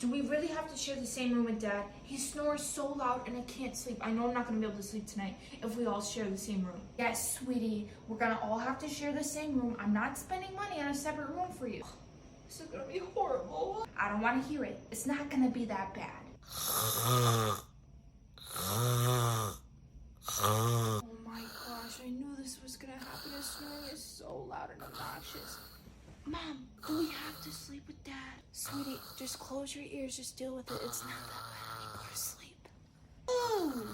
Do we really have to share the same room with Dad? He snores so loud and I can't sleep. I know I'm not gonna be able to sleep tonight if we all share the same room. Yes, sweetie, we're gonna all have to share the same room. I'm not spending money on a separate room for you. This is gonna be horrible. I don't wanna hear it. It's not gonna be that bad. Oh my gosh, I knew this was gonna happen. His snoring is so loud and obnoxious. Mom, do we have to sleep with Dad? Sweetie, just close your ears, just deal with it. It's not that bad. Go to sleep. Ooh.